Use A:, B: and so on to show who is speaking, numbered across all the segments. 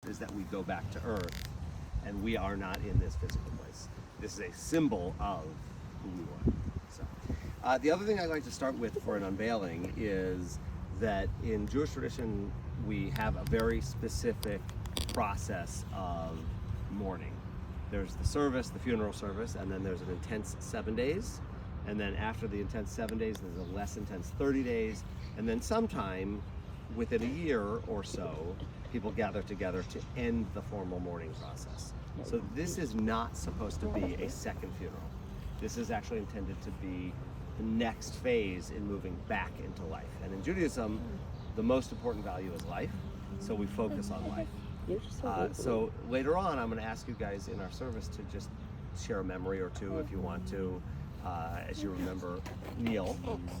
A: is that we go back to earth, and we are not in this physical place. This is a symbol of who we are. So, the other thing I'd like to start with for an unveiling is that in Jewish tradition, we have a very specific process of mourning. There's the service, the funeral service, and then there's an intense 7 days. And then after the intense 7 days, there's a less intense 30 days. And then sometime within a year or so, people gather together to end the formal mourning process. So this is not supposed to be a second funeral. This is actually intended to be the next phase in moving back into life. And in Judaism, the most important value is life, so we focus on life. So later on, I'm going to ask you guys in our service to just share a memory or two if you want to, as you remember Neil.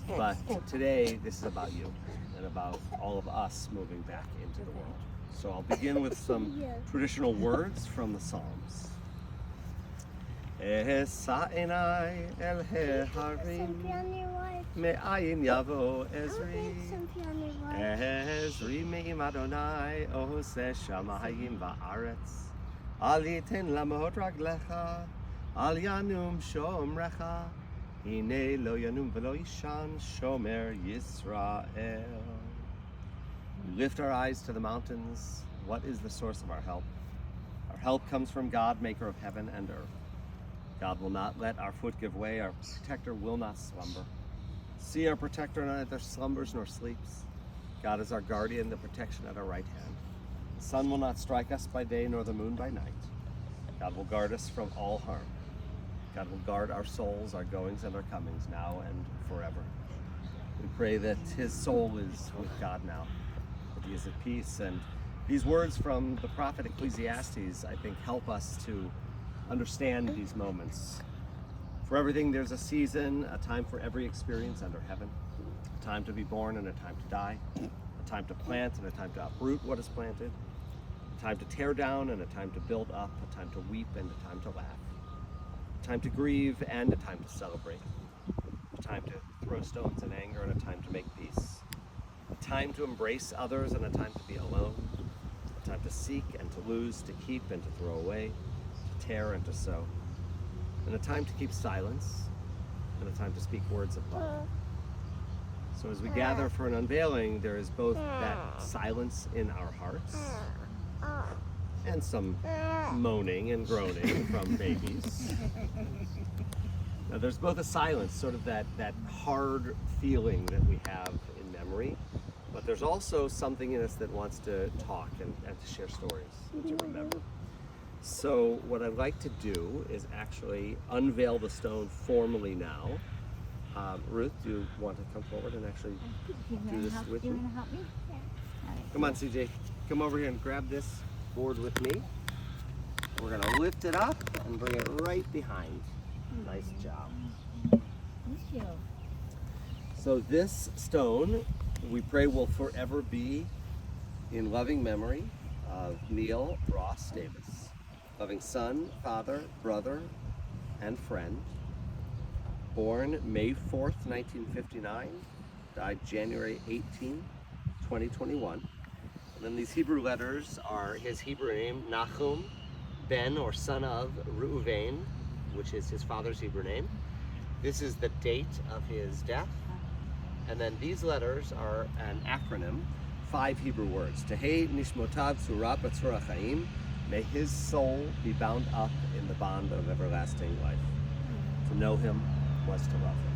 A: But today, this is about you and about all of us moving back into the world. So I'll begin with some traditional words from the Psalms. E'esa enai el heharim me'ayin yavo ezri ezri me'im Adonai ohoseh shamayim va'aretz al yiten lamot raglecha al yanum shomrecha hine lo yanum velo yishan shomer Yisrael. We lift our eyes to the mountains. What is the source of our help? Our help comes from God, maker of heaven and earth. God will not let our foot give way. Our protector will not slumber. See, our protector neither slumbers nor sleeps. God is our guardian, the protection at our right hand. The sun will not strike us by day, nor the moon by night. God will guard us from all harm. God will guard our souls, our goings and our comings, now and forever. We pray that his soul is with God now, that he is at peace. And these words from the prophet Ecclesiastes, I think, help us to understand these moments. For everything, there's a season, a time for every experience under heaven, a time to be born and a time to die, a time to plant and a time to uproot what is planted, a time to tear down and a time to build up, a time to weep and a time to laugh, a time to grieve and a time to celebrate, a time to throw stones in anger and a time to make peace, a time to embrace others and a time to be alone, a time to seek and to lose, to keep and to throw away, tear and to sow, and a time to keep silence, and a time to speak words of love. So as we gather for an unveiling, there is both that silence in our hearts, and some moaning and groaning from babies. Now there's both a silence, sort of that hard feeling that we have in memory, but there's also something in us that wants to talk and to share stories, and to remember. So what I'd like to do is actually unveil the stone formally now. Ruth, do you want to come forward and actually do this with me?
B: You want to help me? Yeah.
A: Come on, CJ. Come over here and grab this board with me. We're going to lift it up and bring it right behind. Nice job.
B: Thank you.
A: So this stone, we pray, will forever be in loving memory of Neil Ross Davis. Loving son, father, brother, and friend. Born May 4th, 1959, died January 18, 2021. And then these Hebrew letters are his Hebrew name, Nachum, ben or son of Reuven, which is his father's Hebrew name. This is the date of his death. And then these letters are an acronym, 5 Hebrew words. Tehei nishmotav tzura b'tzura chaim. May his soul be bound up in the bond of everlasting life. To know him was to love him.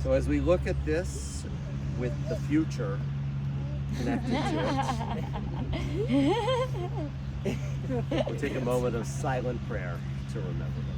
A: So as we look at this with the future connected to it, we'll take a moment of silent prayer to remember him.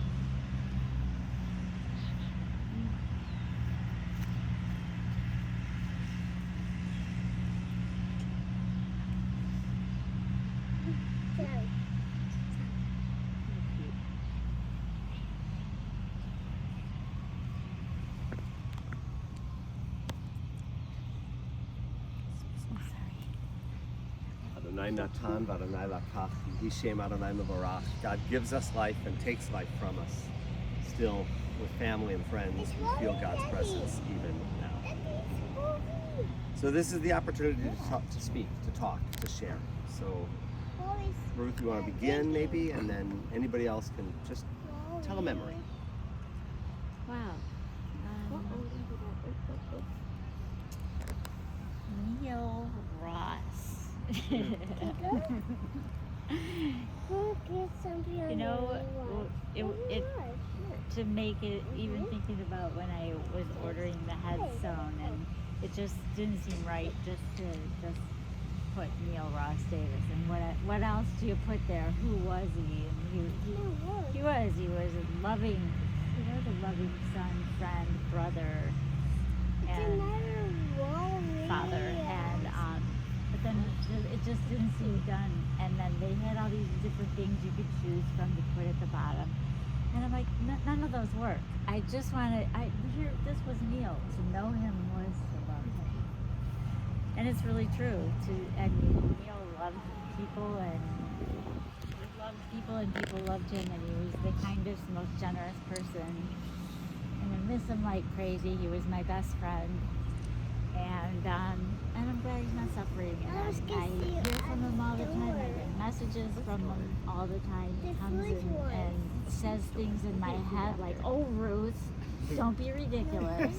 A: Adonai Natan v'Adonai Lakach, Yehi Shem Adonai Mevorach. God gives us life and takes life from us. Still, with family and friends, we feel God's presence even now. So this is the opportunity to talk, to speak, to talk, to share. So Ruth, you want to begin maybe, and then anybody else can just tell a memory.
B: Wow. Neil Ross. You know, it to make it, even thinking about when I was ordering the headstone, and it just didn't seem right just to just put Neil Ross Davis. And what else do you put there? Who was he? And he was a loving, a loving son, friend, brother, and father. And but then it just didn't seem done. And then they had all these different things you could choose from to put at the bottom. And I'm like, none of those work. I just wanted, this was Neil. To know him was to love him. And it's really true. Neil loved people, and people loved him, and he was the kindest, most generous person. And I miss him like crazy. He was my best friend. And I'm glad he's not suffering. And I hear from him all the time. I get messages from him all the time. He comes and says things in my head like, "Oh, Ruth, don't be ridiculous."